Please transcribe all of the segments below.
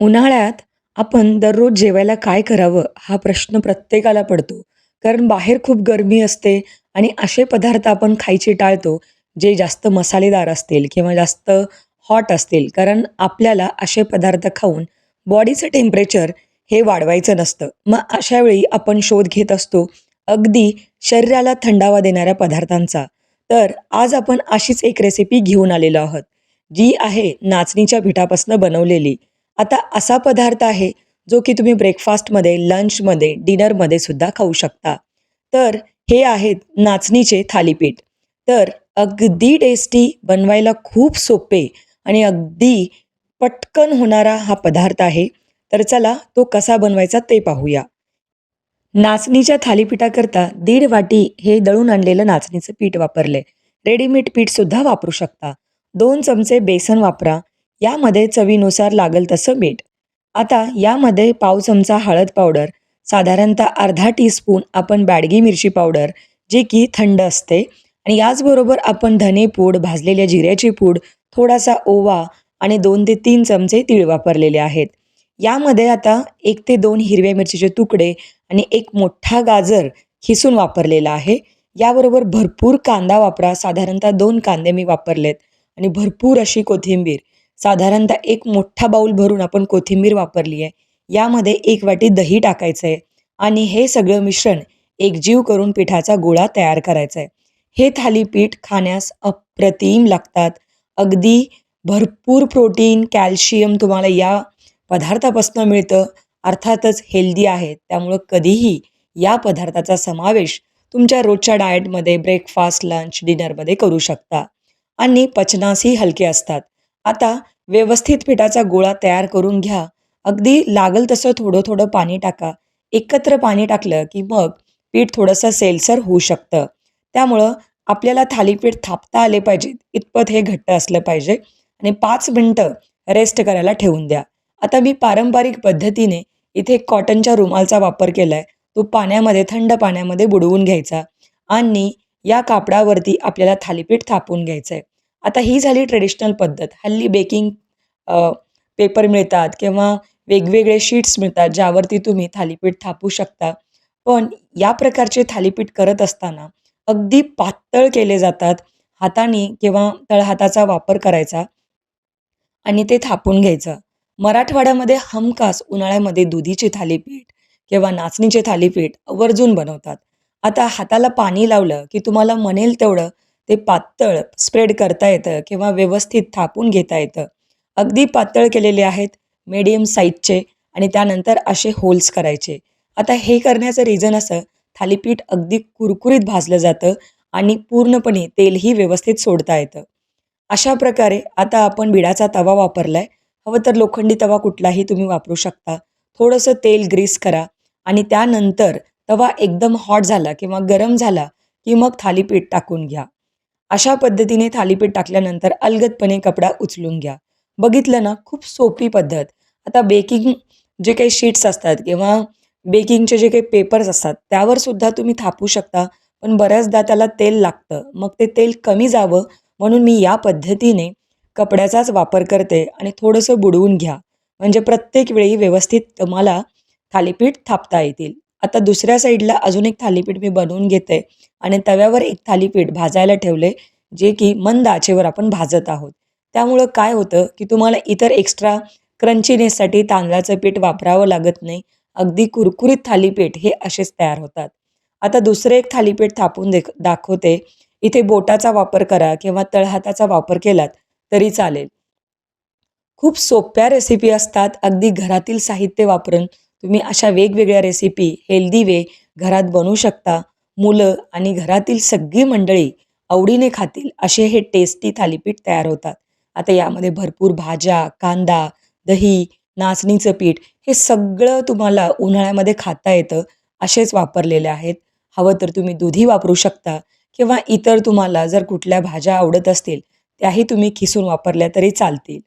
उन्हाळ्यात आपण दररोज जेवायला काय करावं हा प्रश्न प्रत्येकाला पडतो. कारण बाहेर खूप गरमी असते आणि असे पदार्थ आपण खायचे टाळतो, जे जास्त मसालेदार असतील किंवा जास्त हॉट असतील. कारण आपल्याला असे पदार्थ खाऊन बॉडीचं टेम्परेचर हे वाढवायचं नसतं. मग अशा वेळी आपण शोध घेत असतो अगदी शरीराला थंडावा देणाऱ्या पदार्थांचा. तर आज आपण अशीच एक रेसिपी घेऊन आलेलो आहोत, जी आहे नाचणीच्या पिठापासून बनवलेली. आता असा पदार्थ आहे, जो की तुम्ही ब्रेकफास्टमध्ये, लंचमध्ये, डिनरमध्ये सुद्धा खाऊ शकता. तर हे आहेत नाचणीचे थालीपीठ. तर अगदी टेस्टी, बनवायला खूप सोपे आणि अगदी पटकन होणारा हा पदार्थ आहे. तर चला तो कसा बनवायचा ते पाहूया. नाचणीच्या थालीपीठाकरता 1.5 वाटी हे दळून आणलेलं नाचणीचं पीठ वापरले. रेडीमेड पीठसुद्धा वापरू शकता. 2 चमचे बेसन वापरा. यामध्ये चवीनुसार लागेल तसं मीठ. आता यामध्ये पाव चमचा हळद पावडर, साधारणतः अर्धा टीस्पून आपण बॅडगी मिरची पावडर, जी की थंड असते आणि याचबरोबर आपण धनेपूड, भाजलेल्या जिऱ्याची पूड, थोडासा ओवा आणि 2 ते 3 चमचे तीळ वापरलेले आहेत. यामध्ये आता 1 ते 2 हिरव्या मिरचीचे तुकडे आणि एक मोठा गाजर खिसून वापरलेला आहे. याबरोबर भरपूर कांदा वापरा. साधारणतः 2 कांदे मी वापरलेत आणि भरपूर अशी कोथिंबीर. साधारणतः एक मोठा बाऊल भरून आपण कोथिंबीर वापरली आहे. यामध्ये 1 वाटी दही टाकायचं आहे आणि हे सगळं मिश्रण एकजीव करून पिठाचा गोळा तयार करायचा आहे. हे थालीपीठ खाण्यास अप्रतिम लागतात. अगदी भरपूर प्रोटीन, कॅल्शियम तुम्हाला या पदार्थापासून मिळतं. अर्थातच हेल्दी आहेत. त्यामुळं कधीही या पदार्थाचा समावेश तुमच्या रोजच्या डाएटमध्ये ब्रेकफास्ट, लंच, डिनरमध्ये करू शकता आणि पचनासही हलके असतात. आता व्यवस्थित पिठाचा गोळा तयार करून घ्या. अगदी लागल तसं थोडं-थोडं पाणी टाका. एकत्र पाणी टाकलं की मग पीठ थोडंसं सेलसर होऊ शकतं. त्यामुळं आपल्याला थालीपीठ थापता आले पाहिजेत, इतपत हे घट्ट असलं पाहिजे आणि 5 मिनिटं रेस्ट करायला ठेवून द्या. आता मी पारंपरिक पद्धतीने इथे कॉटनच्या रुमालचा वापर केला आहे. तो पाण्यामध्ये, थंड पाण्यामध्ये बुडवून घ्यायचा आणि या कापडावरती आपल्याला थालीपीठ थापून घ्यायचं आहे. आता ही झाली ट्रेडिशनल पद्धत. हल्ली बेकिंग पेपर मिळतात किंवा वेगवेगळे शीट्स मिळतात, ज्यावरती तुम्ही थालीपीठ थापू शकता. पण या प्रकारचे थालीपीठ करत असताना अगदी पातळ केले जातात. हाताने किंवा तळहाताचा वापर करायचा आणि ते थापून घ्यायचं. मराठवाड्यामध्ये हमखास उन्हाळ्यामध्ये दुधीचे थालीपीठ किंवा नाचणीचे थालीपीठ आवर्जून बनवतात. आता हाताला पाणी लावलं की तुम्हाला म्हणेल तेवढं ते पातळ स्प्रेड करता येतं किंवा व्यवस्थित थापून घेता येतं. अगदी पातळ केलेले आहेत, मीडियम साईजचे आणि त्यानंतर असे होल्स करायचे. आता हे करण्याचं रिझन असं, थालीपीठ अगदी कुरकुरीत भाजलं जातं आणि पूर्णपणे तेलही व्यवस्थित सोडता येतं. अशा प्रकारे आता आपण बिडाचा तवा वापरलाय. हवं तर लोखंडी तवा कुठलाही तुम्ही वापरू शकता. थोडंसं तेल ग्रीस करा आणि त्यानंतर तवा एकदम हॉट झाला किंवा गरम झाला, की मग थालीपीठ टाकून घ्या. अशा पद्धतीने थालीपीठ टाकल्यानंतर अलगदपणे कपडा उचलून घ्या. बघितलं ना, खूप सोपी पद्धत. आता बेकिंग जे काही शीट्स असतात किंवा बेकिंगचे जे काही पेपर्स असतात, त्यावर सुद्धा तुम्ही थापू शकता. पण बऱ्याचदा त्याला तेल लागतं. मग ते तेल कमी जावं म्हणून मी या पद्धतीने कपड्याचाच वापर करते आणि थोडंसं बुडवून घ्या. म्हणजे प्रत्येक वेळी व्यवस्थित तुम्हाला थालीपीठ थापता येतील. आता दुसऱ्या साईडला अजून एक थालीपीठ मी बनवून घेते आणि तव्यावर एक थालीपीठ भाजायला ठेवले, जे की मंद आचेवर आपण भाजत आहोत. त्यामुळं काय होतं, की तुम्हाला इतर एक्स्ट्रा क्रंचीनेससाठी तांदळाचं पीठ वापरावं लागत नाही. अगदी कुरकुरीत थालीपीठ हे असेच तयार होतात. आता दुसरं एक थालीपीठ थापून दाखवते. इथे बोटाचा वापर करा किंवा तळहाताचा वापर केलात तरी चालेल. खूप सोप्या रेसिपी असतात. अगदी घरातील साहित्य वापरून तुम्ही अशा वेगवेगळ्या रेसिपी हेल्दी वे घरात बनवू शकता. मुलं आणि घरातील सगळी मंडळी आवडीने खातील असे हे टेस्टी थालीपीठ तयार होतात. आता यामध्ये भरपूर भाज्या, कांदा, दही, नाचणीचं पीठ हे सगळं तुम्हाला उन्हाळ्यामध्ये खाता येतं. असेच वापरलेले आहेत. हवं तर तुम्ही दुधी वापरू शकता किंवा इतर तुम्हाला जर कुठल्या भाज्या आवडत असतील, त्याही तुम्ही खिसून वापरल्या तरी चालतील.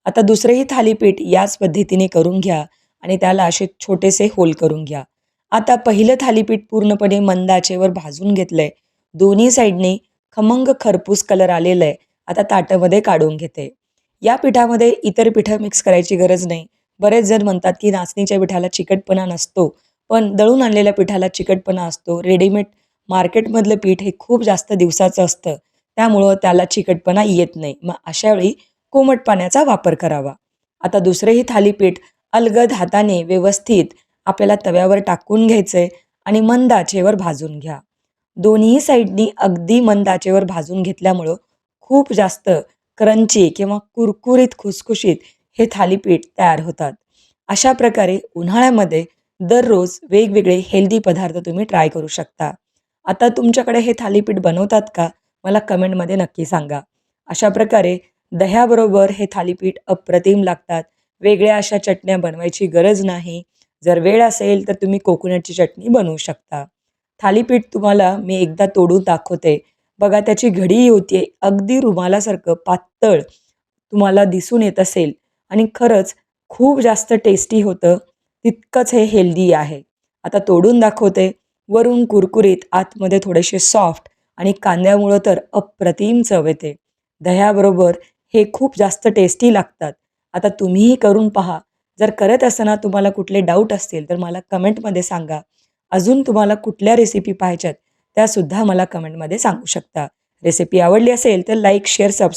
आता दुसरंही थालीपीठ याच पद्धतीने करून घ्या आणि त्याला असे छोटेसे होल करून घ्या. आता पहिलं थालीपीठ पूर्णपणे मंद आचेवर भाजून घेतलंय. दोन्ही साईडने खमंग खरपूस कलर आलेला आहे. आता ताटामध्ये काढून घेते. या पिठामध्ये इतर पिठं मिक्स करायची गरज नाही. बरेच जण म्हणतात की नाचणीच्या पिठाला चिकटपणा नसतो, पण दळून आणलेल्या पिठाला चिकटपणा असतो. रेडीमेड मार्केटमधलं पीठ हे खूप जास्त दिवसाचं असतं, त्यामुळं त्याला चिकटपणा येत नाही. मग अशा वेळी कोमट पाण्याचा वापर करावा. आता दुसरेही थालीपीठ अलगद हाताने व्यवस्थित आपल्याला तव्यावर टाकून घ्यायचंय आणि मंद आचेवर भाजून घ्या. दोन्ही साईडनी अगदी मंद आचेवर भाजून घेतल्यामुळं खूप जास्त क्रंची किंवा कुरकुरीत खुसखुशीत हे थालीपीठ तयार होतात. अशा प्रकारे उन्हाळ्यामध्ये दररोज वेगवेगळे हेल्दी पदार्थ तुम्ही ट्राय करू शकता. आता तुमच्याकडे हे थालीपीठ बनवतात का? मला कमेंटमध्ये नक्की सांगा. अशा प्रकारे दह्याबरोबर हे थालीपीठ अप्रतिम लागतात. वेगळ्या अशा चटण्या बनवायची गरज नाही. जर वेळ असेल तर तुम्ही कोकोनटची चटणी बनवू शकता. थालीपीठ तुम्हाला मी एकदा तोडून दाखवते. बघा त्याची घडी होतीये. अगदी रुमालासारखं पातळ तुम्हाला दिसून येत असेल आणि खरंच खूप जास्त टेस्टी होतं. तितकंच हे हेल्दी आहे. आता तोडून दाखवते. वरून कुरकुरीत, आतमध्ये थोडेसे सॉफ्ट आणि कांद्यामुळं तर अप्रतिम चव येते. दह्याबरोबर हे खूप जास्त टेस्टी लागतात. आता तुम्हीही करून पहा. जर करत असताना तुम्हाला कुठले डाऊट असतील तर मला कमेंटमध्ये सांगा. अजून तुम्हाला कुठल्या रेसिपी पाहायच्यात त्यासुद्धा मला कमेंटमध्ये सांगू शकता. रेसिपी आवडली असेल तर लाईक, शेअर, सबस्क्राईब